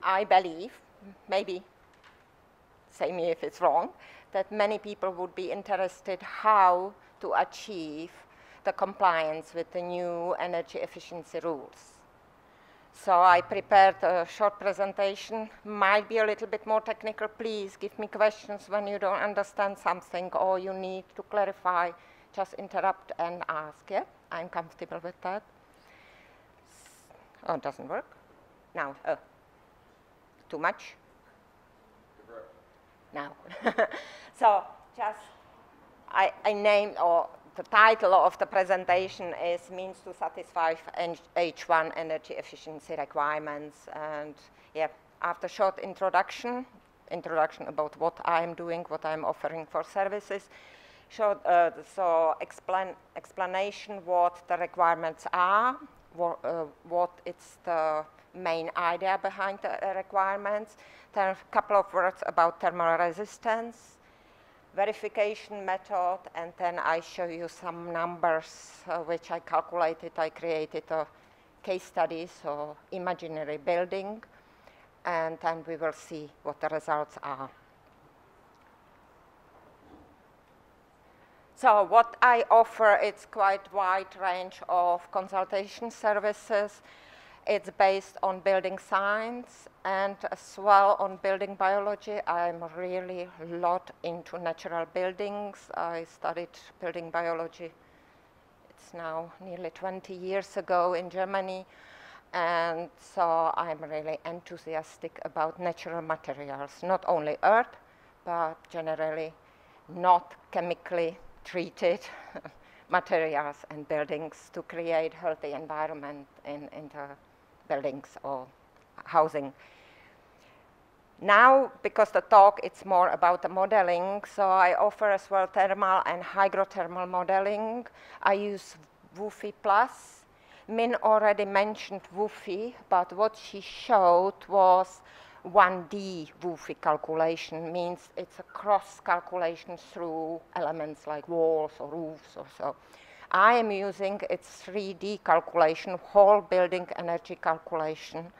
I believe, maybe say me if it's wrong, that many people would be interested how to achieve the compliance with the new energy efficiency rules. So I prepared a short presentation, might be a little bit more technical. Please give me questions when you don't understand something or you need to clarify, just interrupt and ask, yeah? I'm comfortable with that. Oh, it doesn't work? Now, too much? Now. So just, I named, or the title of the presentation is Means to Satisfy H1 Energy Efficiency Requirements. And yeah, after short introduction about what I'm doing, what I'm offering for services, so explanation what the requirements are, what it's the main idea behind the requirements. Then a couple of words about thermal resistance, verification method, and then I show you some numbers which I calculated. I created a case study, so imaginary building, and then we will see what the results are. So what I offer, it's quite wide range of consultation services. It's based on building science and as well on building biology. I'm really a lot into natural buildings. I studied building biology. It's now nearly 20 years ago in Germany. And so I'm really enthusiastic about natural materials, not only earth, but generally not chemically treated materials and buildings to create healthy environment in the buildings or housing. Now, because the talk it's more about the modeling, so I offer as well thermal and hygrothermal modeling. I use Waihi Plus. Min already mentioned Waihi, but what she showed was 1D Waihi calculation, means it's a cross calculation through elements like walls or roofs or so. I am using its 3D calculation, whole building energy calculation.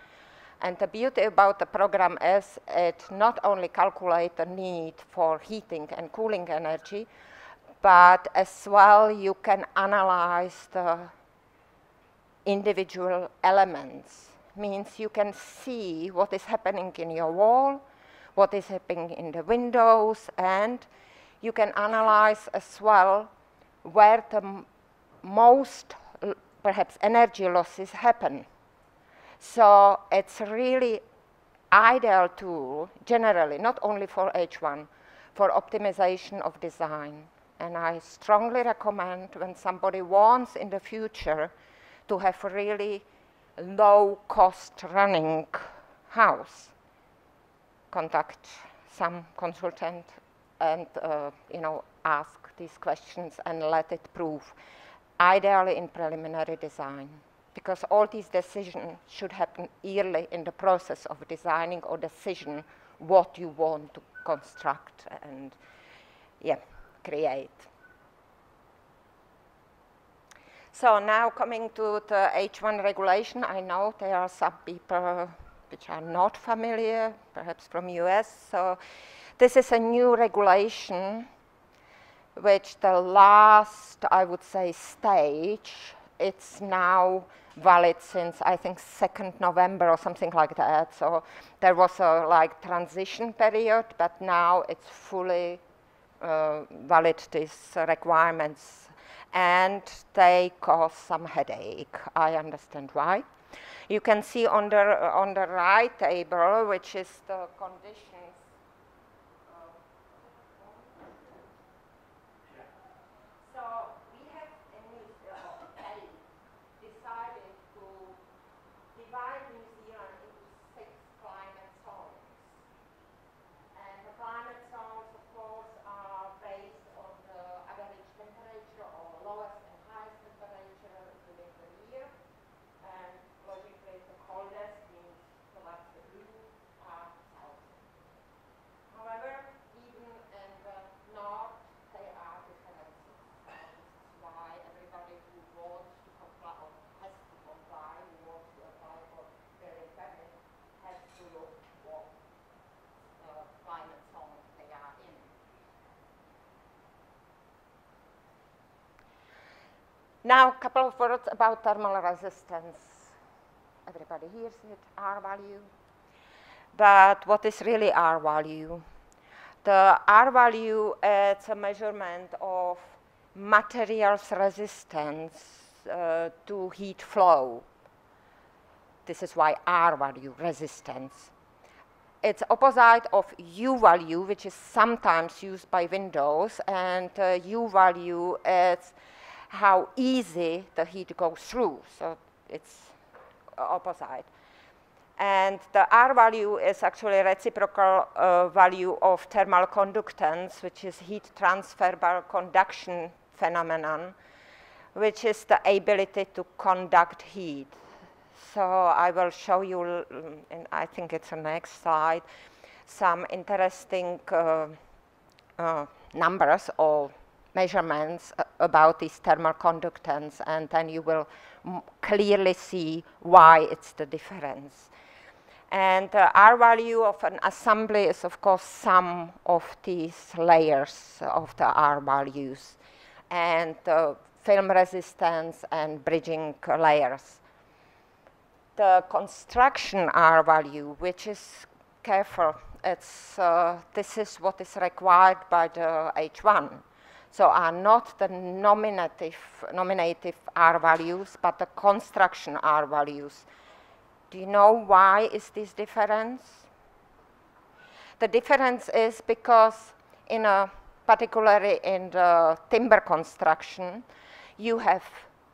And the beauty about the program is it not only calculates the need for heating and cooling energy, but as well you can analyze the individual elements. Means you can see what is happening in your wall, what is happening in the windows, and you can analyze as well where the most perhaps energy losses happen. So it's really ideal tool generally, not only for H1, for optimization of design. And I strongly recommend when somebody wants in the future to have a really low cost running house, contact some consultant and ask these questions and let it prove. Ideally in preliminary design, because all these decisions should happen early in the process of designing or decision what you want to construct and create. So now coming to the H1 regulation, I know there are some people which are not familiar, perhaps from US. So this is a new regulation which the last, I would say, stage, it's now valid since, I think, 2nd November or something like that. So there was a transition period, but now it's fully valid, these requirements. And they cause some headache. I understand why. You can see on the right table, which is the conditions. So we have decided to divide New Zealand into 6 climate zones. And the climate zones, of course, are based on the average temperature or lowest and highest temperature within the year. And logically, the coldest means the blue are south. Now, a couple of words about thermal resistance. Everybody hears it, R value. But what is really R value? The R value is a measurement of materials resistance to heat flow. This is why R value, resistance. It's opposite of U value, which is sometimes used by Windows, and U value is how easy the heat goes through, so it's opposite. And the R value is actually a reciprocal value of thermal conductance, which is heat transfer by conduction phenomenon, which is the ability to conduct heat. So I will show you, and I think it's the next slide, some interesting numbers or measurements about this thermal conductance, and then you will clearly see why it's the difference. And the R value of an assembly is, of course, sum of these layers of the R values, and film resistance and bridging layers. The construction R value, which is careful, it's, this is what is required by the H1. So are not the nominative R values, but the construction R values. Do you know why is this difference? The difference is because particularly in the timber construction, you have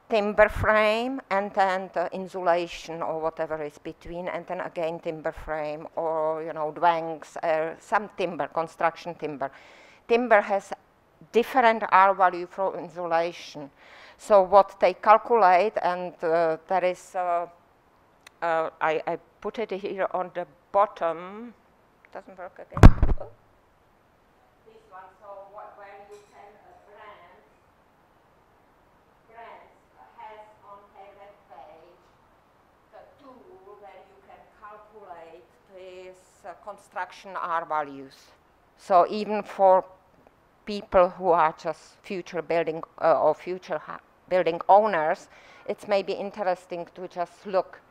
timber frame and then the insulation or whatever is between, and then again timber frame or dwangs, some timber, construction timber. Timber has different R value for insulation. So what they calculate, and there is, I put it here on the bottom, doesn't work again. Oh. This one, so where you can brands has on their web page the tool where you can calculate these construction R values. So even for people who are just future building or future building owners, it's maybe interesting to just look,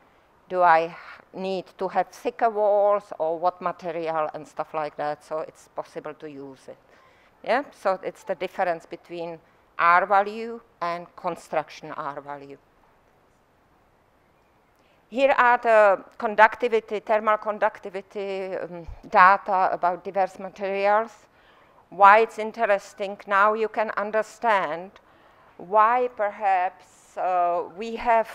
do I need to have thicker walls or what material and stuff like that, so it's possible to use it. Yeah, so it's the difference between R value and construction R value. Here are the conductivity, thermal conductivity data about diverse materials. Why it's interesting, now you can understand why perhaps we have,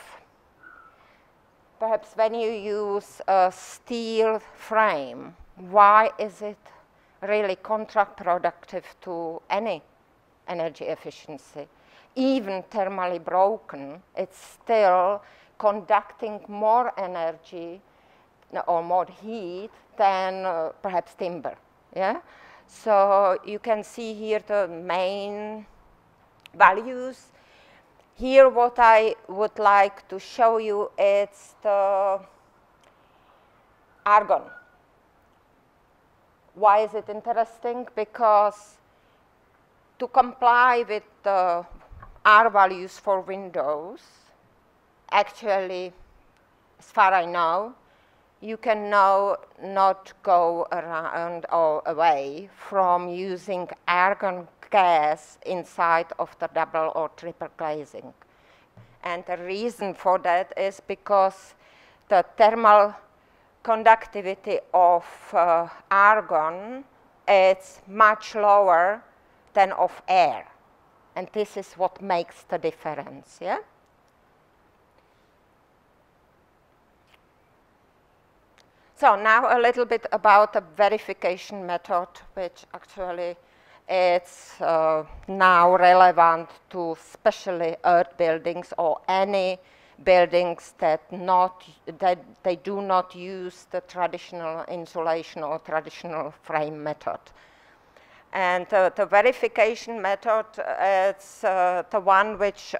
perhaps when you use a steel frame, why is it really counterproductive to any energy efficiency? Even thermally broken, it's still conducting more energy or more heat than perhaps timber, yeah? So you can see here the main values. Here what I would like to show you is the argon. Why is it interesting? Because to comply with the R values for windows, actually, as far as I know, you can now not go around or away from using argon gas inside of the double or triple glazing. And the reason for that is because the thermal conductivity of argon is much lower than of air. And this is what makes the difference, yeah? So now a little bit about the verification method, which actually is now relevant to especially earth buildings or any buildings that they do not use the traditional insulation or traditional frame method. And the verification method is the one which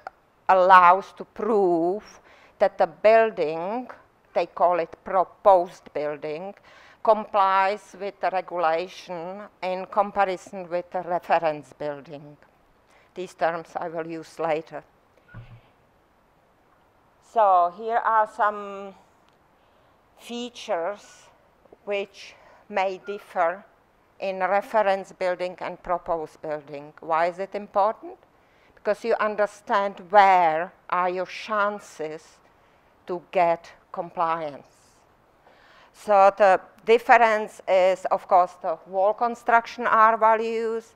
allows to prove that the building, they call it proposed building, complies with the regulation in comparison with the reference building. These terms I will use later. So here are some features which may differ in reference building and proposed building. Why is it important? Because you understand where are your chances to get compliance. So the difference is, of course, the wall construction R values,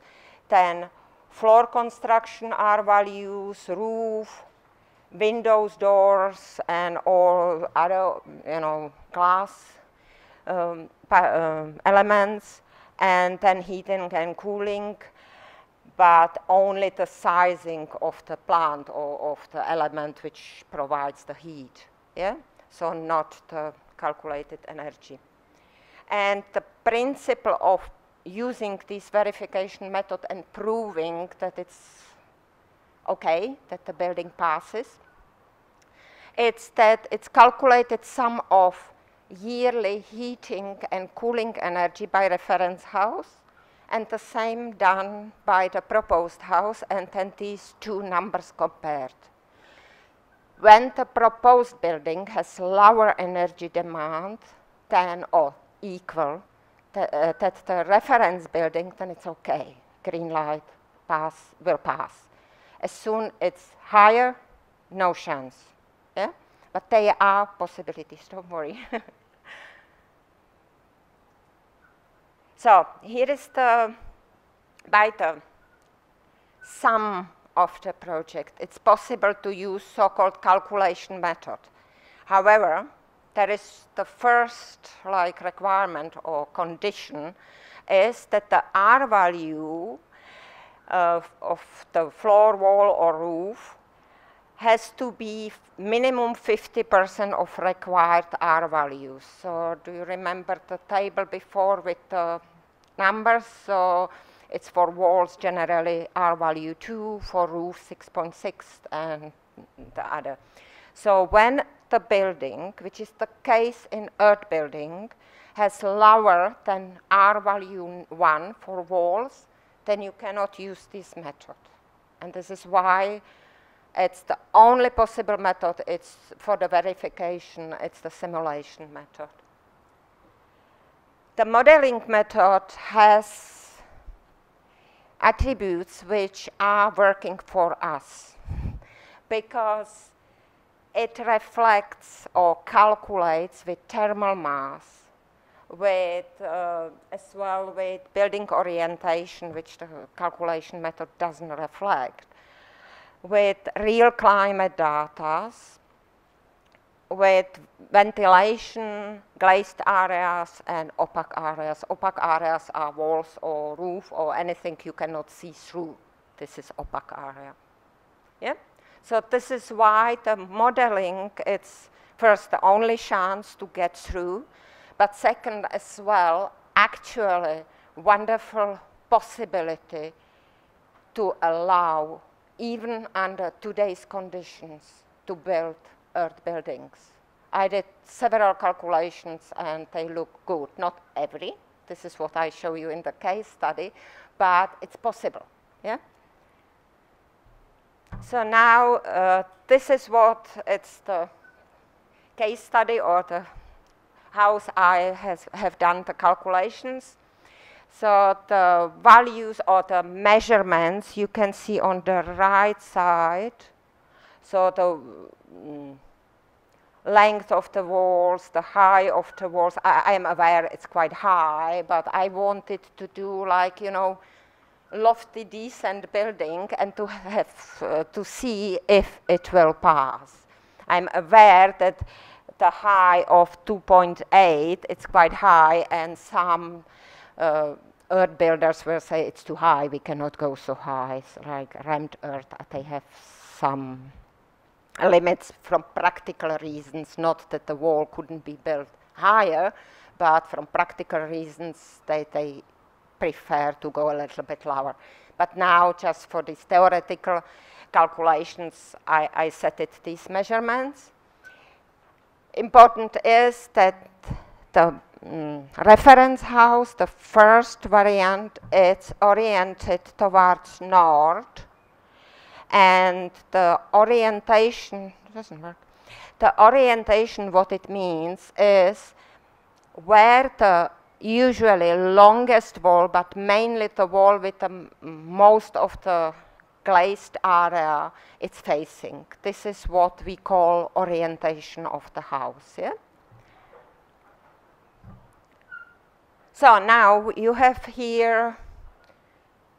then floor construction R values, roof, windows, doors, and all other, glass elements, and then heating and cooling, but only the sizing of the plant or of the element which provides the heat, yeah? So not the calculated energy. And the principle of using this verification method and proving that it's okay, that the building passes, it's that it's calculated sum of yearly heating and cooling energy by reference house, and the same done by the proposed house, and then these two numbers compared. When the proposed building has lower energy demand than or equal that the reference building, then it's okay. Green light will pass. As soon it's higher, no chance. Yeah? But there are possibilities, don't worry. So here is by the sum of the project, it's possible to use so-called calculation method. However, there is the first requirement or condition is that the R value of the floor, wall, or roof has to be minimum 50% of required R values. So do you remember the table before with the numbers? So it's for walls generally R value 2, for roof 6.6, and the other. So when the building, which is the case in earth building, has lower than R value 1 for walls, then you cannot use this method. And this is why it's the only possible method. It's for the verification, it's the simulation method. The modeling method has attributes which are working for us because it reflects or calculates with thermal mass, with as well with building orientation, which the calculation method doesn't reflect, with real climate data, with ventilation, glazed areas, and opaque areas. Opaque areas are walls or roof or anything you cannot see through. This is opaque area. Yeah? So this is why the modeling, it's first the only chance to get through, but second as well, actually wonderful possibility to allow, even under today's conditions, to build earth buildings. I did several calculations and they look good. Not every, this is what I show you in the case study, but it's possible, yeah? So now this is what it's the case study or the house I have done the calculations. So the values or the measurements you can see on the right side. So the length of the walls, the height of the walls. I am aware it's quite high, but I wanted to do lofty, decent building and to have to see if it will pass. I'm aware that the height of 2.8, it's quite high, and some earth builders will say it's too high, we cannot go so high. So like rammed earth, they have some limits from practical reasons, not that the wall couldn't be built higher, but from practical reasons they prefer to go a little bit lower. But now, just for these theoretical calculations, I set it these measurements. Important is that the reference house, the first variant, it's oriented towards north, and the orientation doesn't work. the orientation, what it means is where the usually longest wall, but mainly the wall with the most of the glazed area, it's facing. This is what we call orientation of the house. Yeah? So now you have here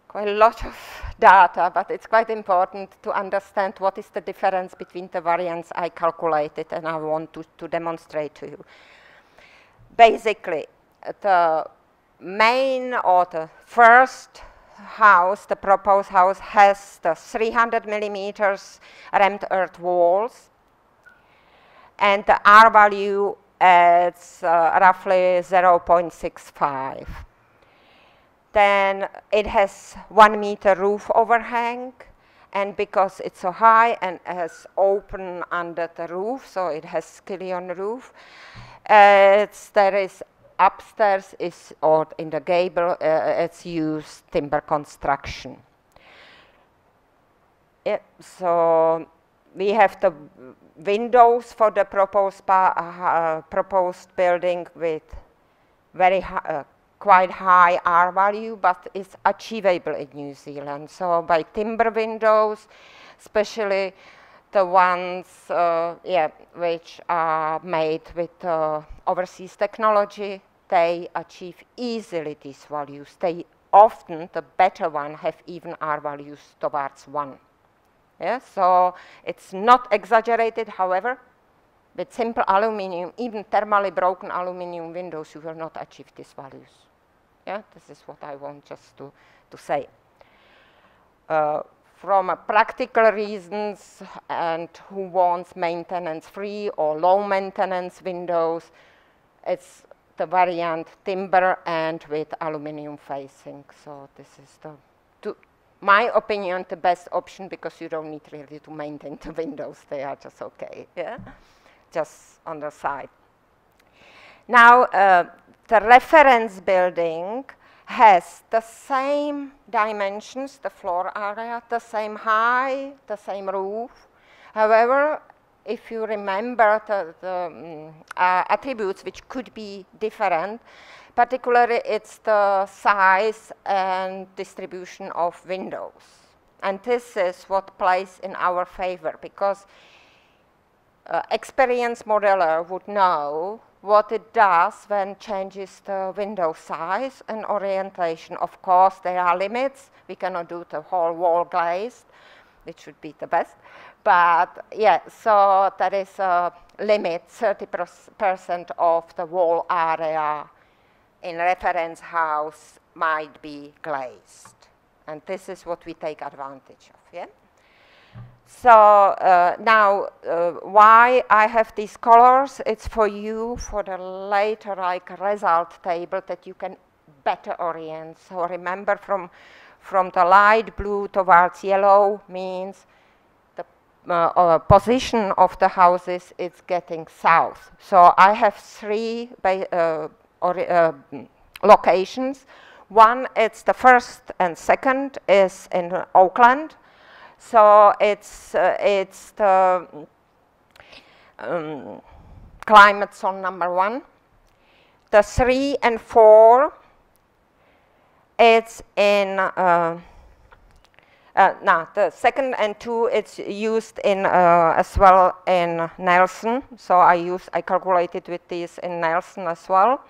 quite a lot of data, but it's quite important to understand what is the difference between the variants I calculated and I want to demonstrate to you. Basically, the main or the first house, the proposed house, has the 300 millimeters rammed earth walls, and the R value is roughly 0.65. Then it has 1 meter roof overhang, and because it's so high and has open under the roof, so it has skillion roof, there is upstairs is, or in the gable, it's used timber construction. So we have the windows for the proposed building with very quite high R value, but it's achievable in New Zealand. So by timber windows, especially the ones which are made with overseas technology, they achieve easily these values. They often, the better one, have even R values towards 1. Yeah, so it's not exaggerated. However, with simple aluminum, even thermally broken aluminum windows, you will not achieve these values. Yeah, this is what I want just to say. From a practical reasons, and who wants maintenance-free or low-maintenance windows, it's the variant timber and with aluminum facing. So this is my opinion, the best option, because you don't need really to maintain the windows. They are just okay, yeah? Just on the side. Now, the reference building has the same dimensions, the floor area, the same height, the same roof. However, if you remember the attributes which could be different, particularly it's the size and distribution of windows. And this is what plays in our favor, because experienced modeler would know what it does when changes the window size and orientation. Of course, there are limits. We cannot do the whole wall glazed, which would be the best. But yeah, so there is a limit, 30% of the wall area in reference house might be glazed. And this is what we take advantage of, yeah? So now, why I have these colors? It's for you, for the later like result table, that you can better orient. So remember, from the light blue towards yellow means the position of the houses is getting south. So I have 3 locations. One, it's the first and second is in Auckland. So it's the climate zone number 1. The 3 and 4, it's in, the second and 2, it's used in as well in Nelson. So I calculated with these in Nelson as well.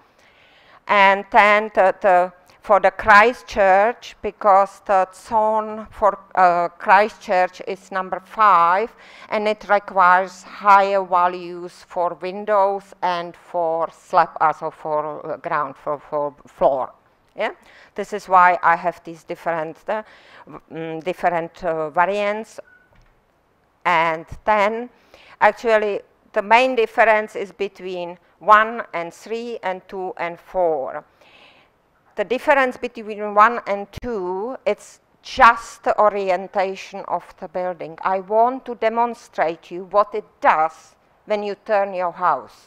And then for the Christchurch, because the zone for Christchurch is number 5, and it requires higher values for windows and for slab, also for ground, for floor. Yeah, this is why I have these different variants. And then, actually, the main difference is between 1 and 3 and 2 and 4. The difference between 1 and 2, it's just the orientation of the building. I want to demonstrate you what it does when you turn your house.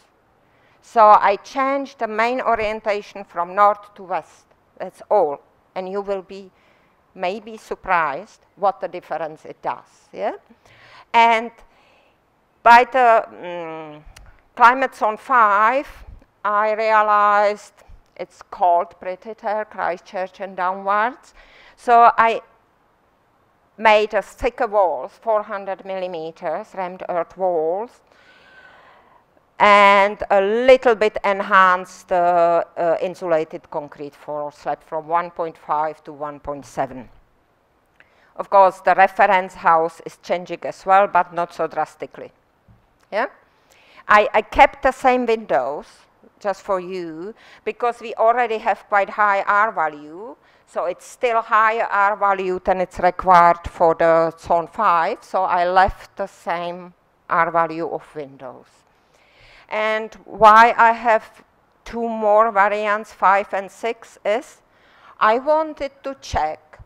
So I changed the main orientation from north to west. That's all. And you will be maybe surprised what the difference it does. Yeah? And By the climate zone 5, I realized it's cold pretty there, Christchurch and downwards. So I made a thicker walls, 400 millimeters, rammed earth walls, and a little bit enhanced the insulated concrete floor slab from 1.5 to 1.7. Of course, the reference house is changing as well, but not so drastically. Yeah? I kept the same windows, just for you, because we already have quite high R value, so it's still higher R value than it's required for the zone 5, so I left the same R value of windows. And why I have 2 more variants, 5 and 6, is I wanted to check,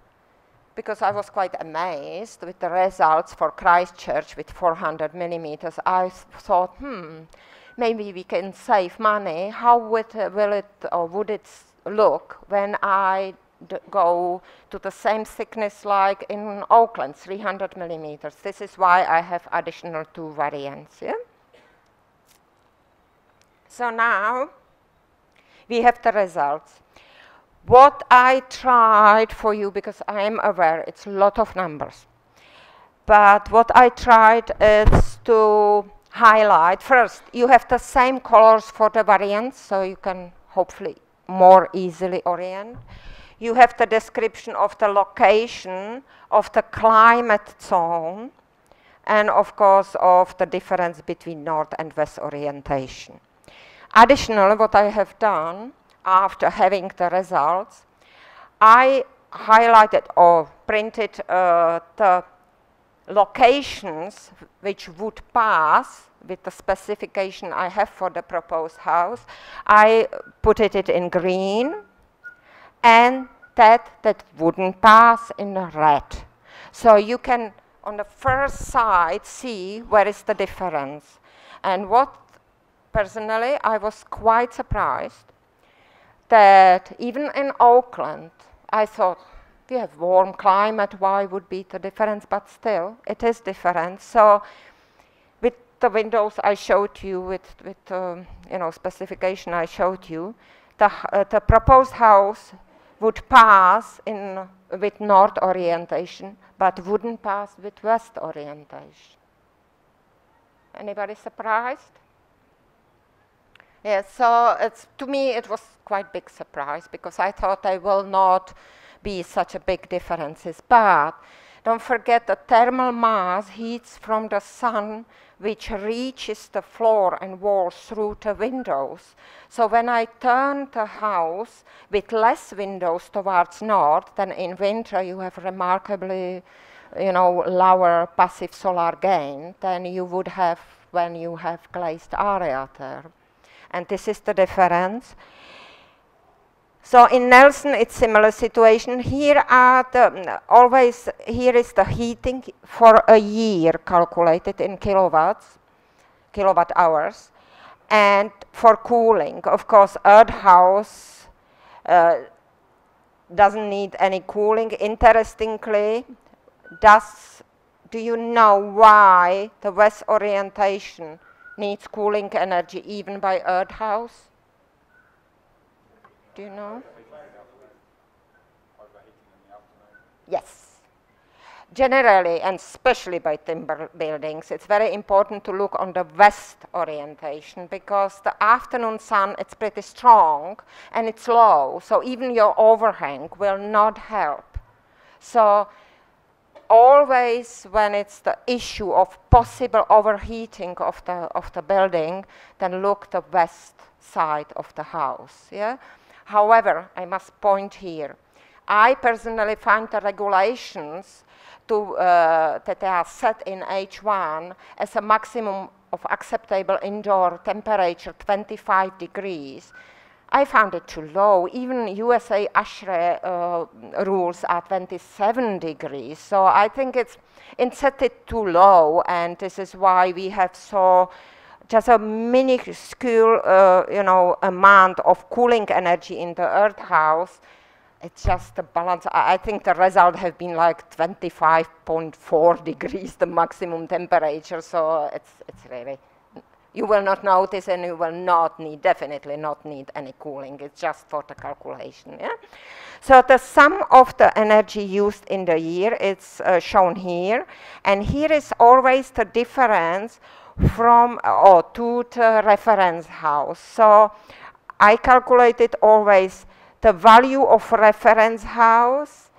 because I was quite amazed with the results for Christchurch with 400 millimeters. I thought, maybe we can save money. How would it look when I go to the same thickness like in Auckland, 300 millimeters? This is why I have additional 2 variants. Yeah? So now we have the results. What I tried for you, because I am aware it's a lot of numbers, but what I tried is to highlight, first, you have the same colors for the variants, so you can hopefully more easily orient. You have the description of the location of the climate zone, and of course of the difference between north and west orientation. Additionally, what I have done after having the results, I highlighted or printed the locations which would pass with the specification I have for the proposed house. I put it in green, and that wouldn't pass in red. So you can, on the first side, see where is the difference. And what, personally, I was quite surprised that even in Auckland, I thought, we have warm climate, why would be the difference? But still, it is different. So with the windows I showed you, with specification I showed you, the proposed house would pass with north orientation, but wouldn't pass with west orientation. Anybody surprised? Yes, so to me it was quite big surprise, because I thought there will not be such a big differences. But don't forget the thermal mass heats from the sun, which reaches the floor and walls through the windows. So when I turn the house with less windows towards north, then in winter you have remarkably, lower passive solar gain than you would have when you have glazed area there. And this is the difference. So in Nelson, it's similar situation. Here are here is the heating for a year calculated in kilowatt hours. And for cooling, of course, earth house doesn't need any cooling. Interestingly, do you know why the west orientation needs cooling energy even by earth house? Do you know? Yes. Generally, and especially by timber buildings, it's very important to look on the west orientation, because the afternoon sun, it's pretty strong and it's low, so even your overhang will not help. So always when it's the issue of possible overheating of the building, then look the west side of the house. Yeah? However, I must point here, I personally find the regulations that they are set in H1 as a maximum of acceptable indoor temperature, 25 degrees. I found it too low. Even USA ASHRAE rules are 27 degrees. So I think it's set it too low, and this is why we have just a minuscule amount of cooling energy in the earth house. it's just the balance. I think the result have been like 25.4 degrees, the maximum temperature. So it's really, you will not notice, and you will not need, definitely not need any cooling. It's just for the calculation. Yeah. So the sum of the energy used in the year, it's shown here, and here is always the difference from or to the reference house. So I calculated always the value of reference house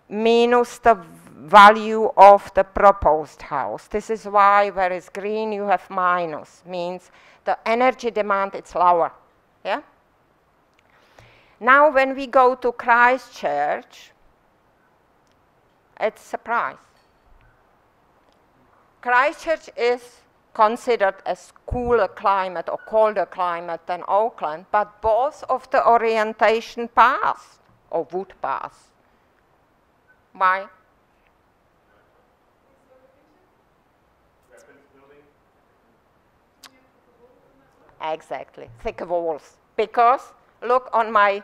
minus the value of the proposed house. This is why where is green you have minus, means the energy demand is lower. Yeah. Now when we go to Christchurch, it's a surprise. Christchurch is considered as cooler climate or colder climate than Auckland, but both of the orientation pass or would pass. Why? Exactly, thicker walls. Because look on my,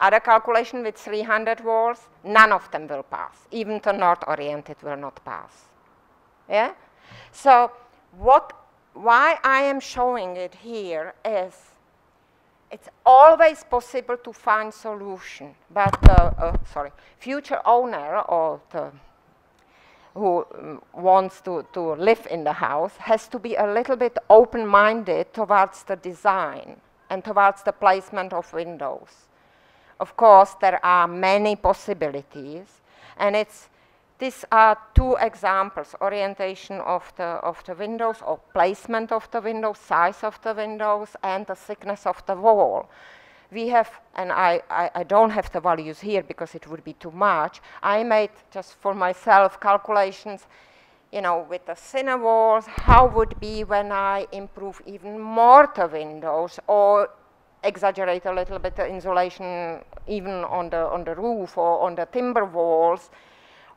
other calculation with 300 walls, none of them will pass. Even the north-oriented will not pass. Yeah. So why I am showing it here is it's always possible to find solution, but the future owner or the who wants to live in the house has to be a little bit open-minded towards the design and towards the placement of windows. Of course, there are many possibilities, and these are two examples: orientation of the windows, or placement of the windows, size of the windows, and the thickness of the wall. We have, and I don't have the values here because it would be too much. I made just for myself calculations, with the thinner walls, how would be when I improve even more the windows or exaggerate a little bit the insulation even on the roof or on the timber walls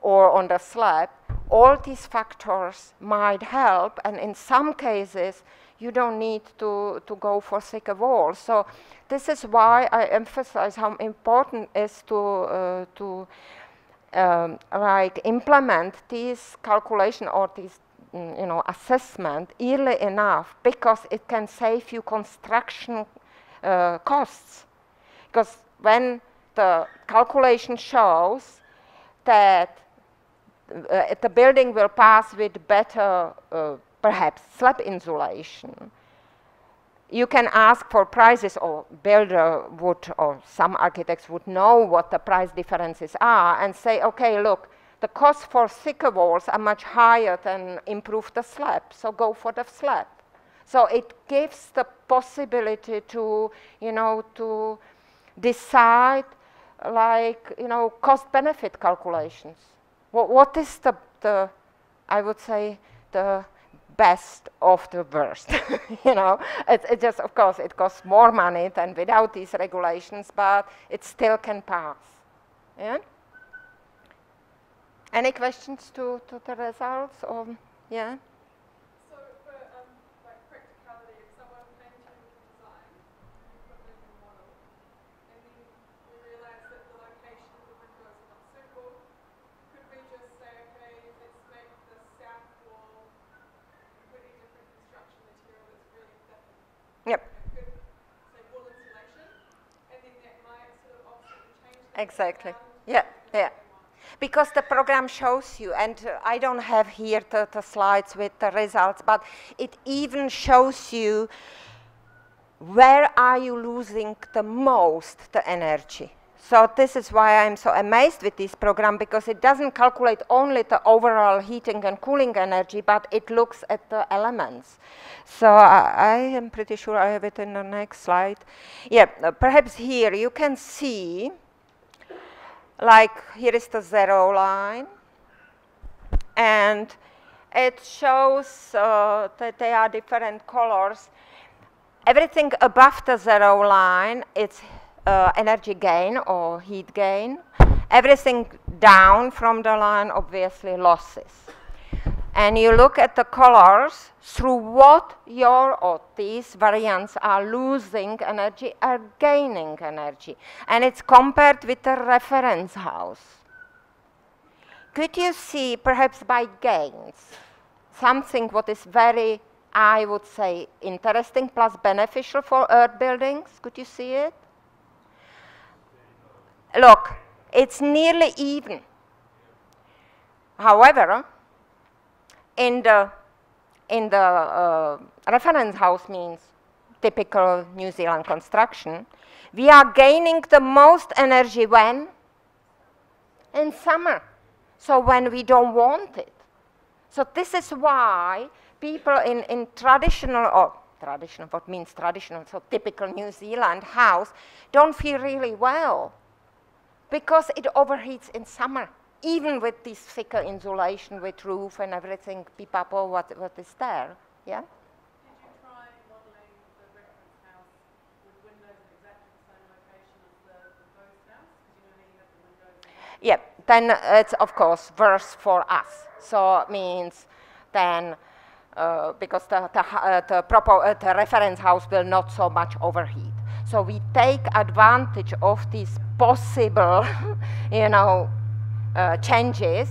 or on the slab. All these factors might help, and in some cases you don't need to go for thicker walls. So this is why I emphasize how important it is to implement these calculation or these assessment early enough, because it can save you construction costs. Because when the calculation shows that the building will pass with better, perhaps slab insulation, you can ask for prices, or builder would, or some architects would know what the price differences are and say, okay, look, the cost for thicker walls are much higher than improve the slab, so go for the slab. So it gives the possibility to, to decide cost-benefit calculations. What is the I would say, the best of the worst? It just, of course, it costs more money than without these regulations, but it still can pass. Yeah. Any questions to the results? Or yeah. So for practicality, if someone came to you with a design, you put in a model, and then we realised that the location of the windows is not suitable, could we just say, okay, let's make the south wall completely different construction material that's really different? Yep. Good, say, wall insulation, and then that might sort of offset the change. Exactly. Yeah. Yeah. Because the program shows you, and I don't have here the slides with the results, but it even shows you where are you losing the most the energy. So this is why I'm so amazed with this program, because it doesn't calculate only the overall heating and cooling energy, but it looks at the elements. So I am pretty sure I have it in the next slide. Yeah, perhaps here you can see, like here is the zero line, and it shows that they are different colors. Everything above the zero line, it's energy gain or heat gain. Everything down from the line, obviously losses. and you look at the colors through what your or these variants are losing energy or gaining energy. And it's compared with the reference house. Could you see, perhaps by gains, something what is very, I would say, interesting plus beneficial for earth buildings? Could you see it? Look, it's nearly even. However, in the reference house, means typical New Zealand construction, we are gaining the most energy when? In summer. So when we don't want it. So this is why people in traditional, what means traditional, so typical New Zealand house, don't feel really well. Because it overheats in summer, even with this thicker insulation with roof and everything, pipapo, what is there, yeah? Did you try modelling the reference house with windows in exactly the same location as the proposed house? Because you know how you have the windows. Yeah, then it's of course worse for us. So it means then, because the reference house will not so much overheat. So we take advantage of these possible, you know, changes.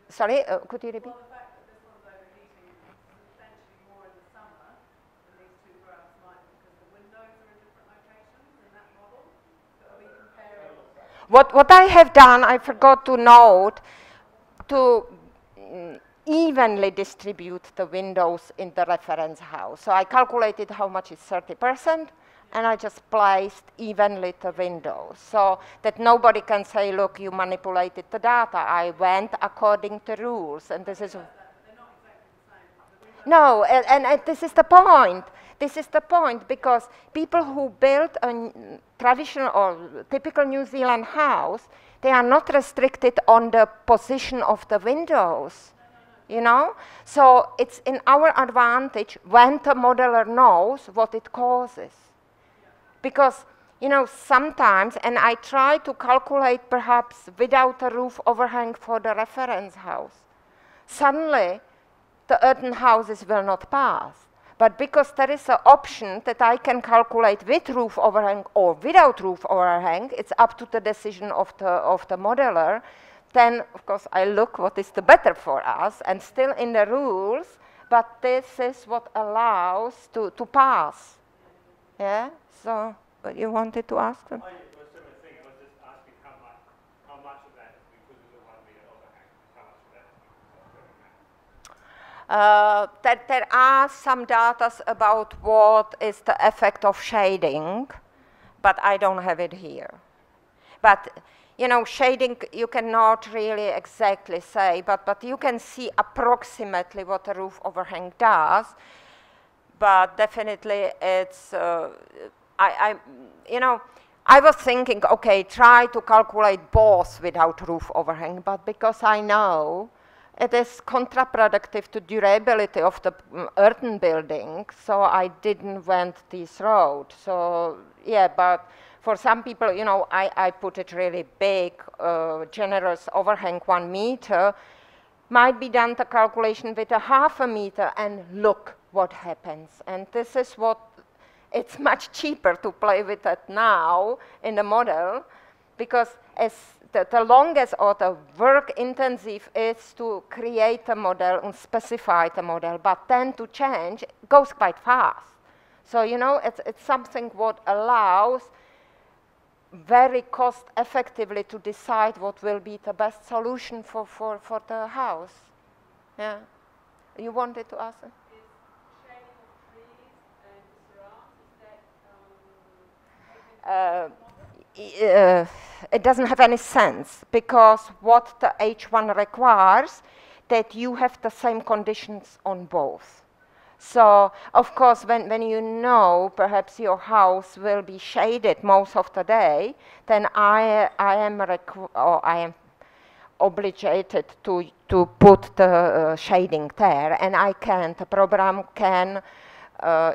Sorry, could you repeat? Well, the fact that this one's overheating substantially more in the summer than these two graphs might, because the windows are in different locations in that model. So are we comparing? What I have done, I forgot to note, to evenly distribute the windows in the reference house. So I calculated how much is 30%, and I just placed evenly the windows so that nobody can say, look, you manipulated the data. I went according to rules, and this is... They're not exactly the same. No, and this is the point. This is the point, because people who build a traditional or typical New Zealand house, they are not restricted on the position of the windows. You know, so it's in our advantage when the modeler knows what it causes. Because, you know, sometimes, and I try to calculate perhaps without a roof overhang for the reference house, suddenly the earthen houses will not pass. But because there is an option that I can calculate with roof overhang or without roof overhang, it's up to the decision of the modeler. Then, of course, I look what is the better for us, and still in the rules, but this is what allows to pass. Yeah? So, what you wanted to ask them? I was similar thing. I was just asking how much of that is because of the 1 meter overhang, how much of that is That there are some data about what is the effect of shading, but I don't have it here. But you know, shading you cannot really exactly say, but you can see approximately what a roof overhang does. But definitely it's, you know, I was thinking, okay, try to calculate both without roof overhang, but because I know it is counterproductive to durability of the earthen building, so I didn't went this road. So yeah, but for some people, you know, I put it really big, generous overhang 1 meter, might be done the calculation with a 1/2 meter, and look what happens. And this is what, it's much cheaper to play with it now in the model, because as the longest or the work intensive is to create a model and specify the model, but then to change goes quite fast. So, you know, it's something what allows very cost effectively to decide what will be the best solution for the house. Yeah. You wanted to ask them? Is shading of trees and surrounds, is that It doesn't have any sense, because what the H1 requires, that you have the same conditions on both. So, of course, when you know perhaps your house will be shaded most of the day, then I am obligated to put the shading there, and the program can,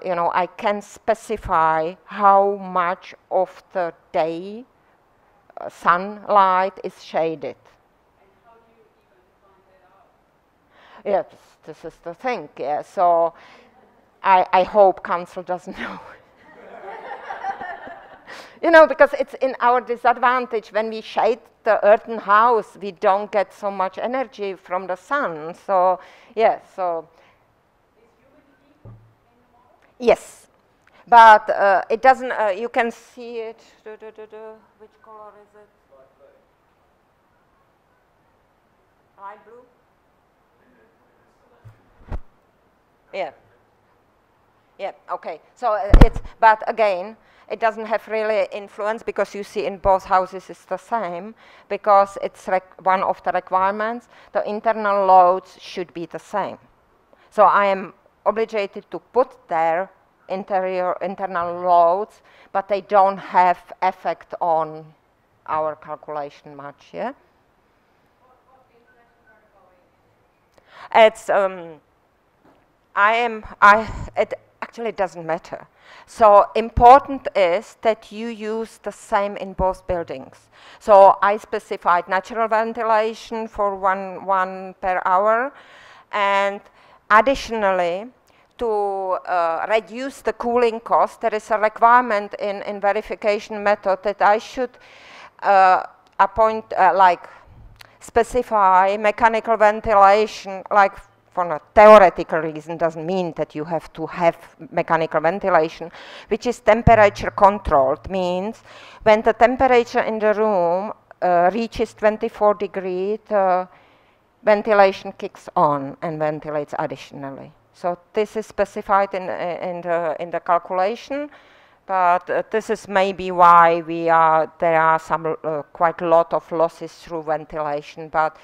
you know, I can specify how much of the day sunlight is shaded. And how do you even find that out? Yes, this is the thing. Yeah. So I hope council doesn't know. You know, because it's in our disadvantage when we shade the earthen house, we don't get so much energy from the sun. So, yeah, so. Is humidity in the model? Yes, but it doesn't, you can see it. Which color is it? Light blue? Yeah. Yeah, okay. So it's, but again, it doesn't have really influence because you see in both houses it's the same because it's one of the requirements. The internal loads should be the same. So I am obligated to put there internal loads, but they don't have effect on our calculation much, yeah? What insulation are you going in? It's, it actually doesn't matter. So important is that you use the same in both buildings. So I specified natural ventilation for one per hour, and additionally, to reduce the cooling cost, there is a requirement in verification method that I should specify mechanical ventilation, like for a theoretical reason, doesn't mean that you have to have mechanical ventilation, which is temperature controlled, means when the temperature in the room reaches 24 degrees, the ventilation kicks on and ventilates additionally. So this is specified in the calculation, but this is maybe why there are some quite a lot of losses through ventilation, but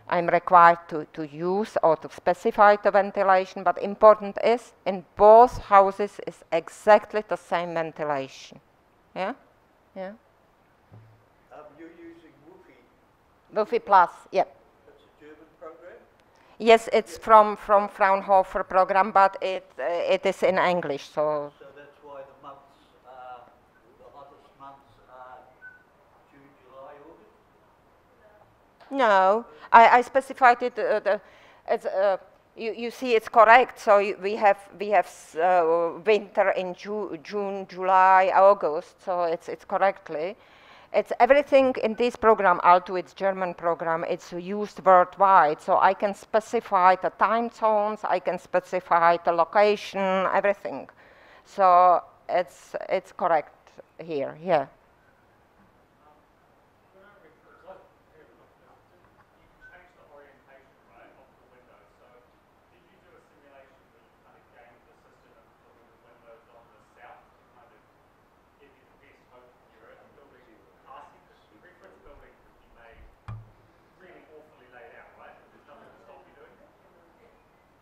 I'm required to use or to specify the ventilation, but important is in both houses is exactly the same ventilation. Yeah? Yeah? You're using Waihi. Waihi Plus, yeah. That's a German program? Yes, it's from Fraunhofer program, but it is in English, so. So that's why the months, the hottest months are June, July, August? No, I specified it. You see, it's correct. So we have winter in June, July, August. So it's correctly. It's everything in this program. Alto, it's German program. It's used worldwide. So I can specify the time zones. I can specify the location. Everything. So it's correct here. Yeah.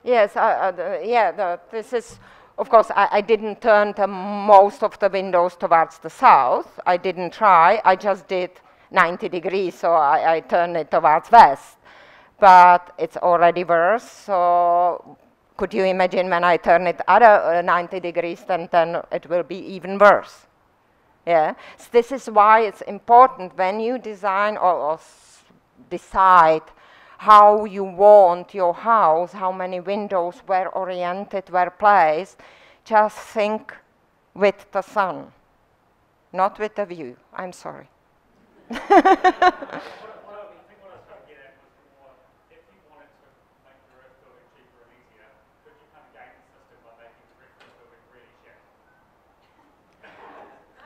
Yes, this is, of course, I didn't turn most of the windows towards the south. I didn't try. I just did 90 degrees, so I turned it towards west. But it's already worse, so could you imagine when I turn it other 90 degrees, then it will be even worse. Yeah, so this is why it's important when you design or decide how you want your house, how many windows were oriented, were placed, just think with the sun, not with the view. I'm sorry.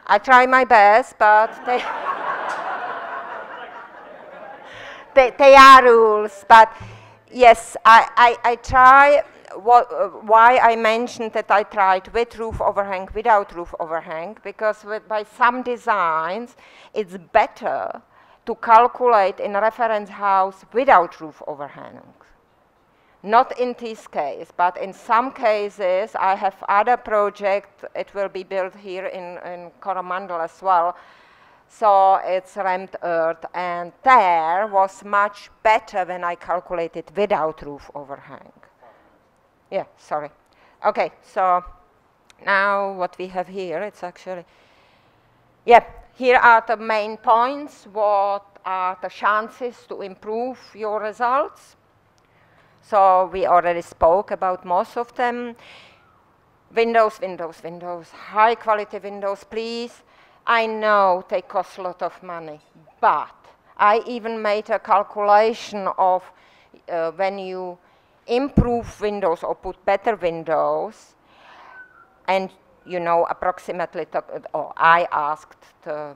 I try my best, but they are rules. But yes, I try. Why I mentioned that I tried with roof overhang, without roof overhang, because by some designs, it's better to calculate in a reference house without roof overhang. Not in this case, but in some cases, I have other projects. It will be built here in Coromandel as well. So it's rammed earth, and there was much better when I calculated without roof overhang. Yeah, sorry. Okay, so now what we have here, it's actually, yeah, here are the main points. What are the chances to improve your results? So we already spoke about most of them. Windows, windows, windows, high quality windows, please. I know they cost a lot of money, but I even made a calculation of when you improve windows or put better windows, and you know approximately, or I asked the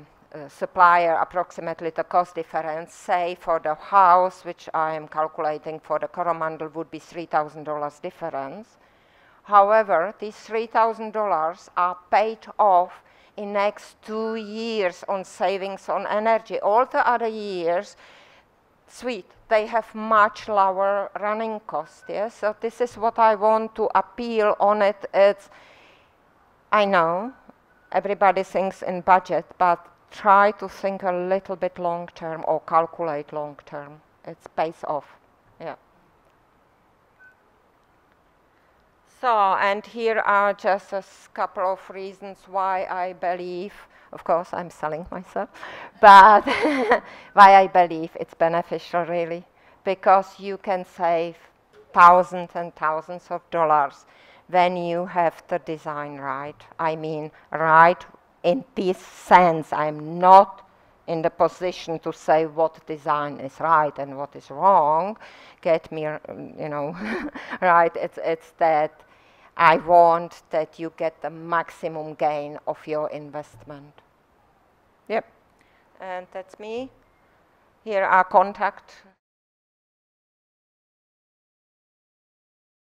supplier approximately the cost difference, say for the house, which I am calculating for the Coromandel would be $3,000 difference. However, these $3,000 are paid off in next 2 years on savings on energy. All the other years, sweet, they have much lower running costs. Yes? So this is what I want to appeal on it. It's, I know everybody thinks in budget, but try to think a little bit long term or calculate long term. It pays off. Yeah. So, and here are just a couple of reasons why I believe, of course I'm selling myself, but why I believe it's beneficial really, because you can save thousands and thousands of dollars when you have the design right. I mean, right in this sense. I'm not in the position to say what design is right and what is wrong. Get me, you know, right. It's that I want that you get the maximum gain of your investment. Yep. And that's me. Here are contact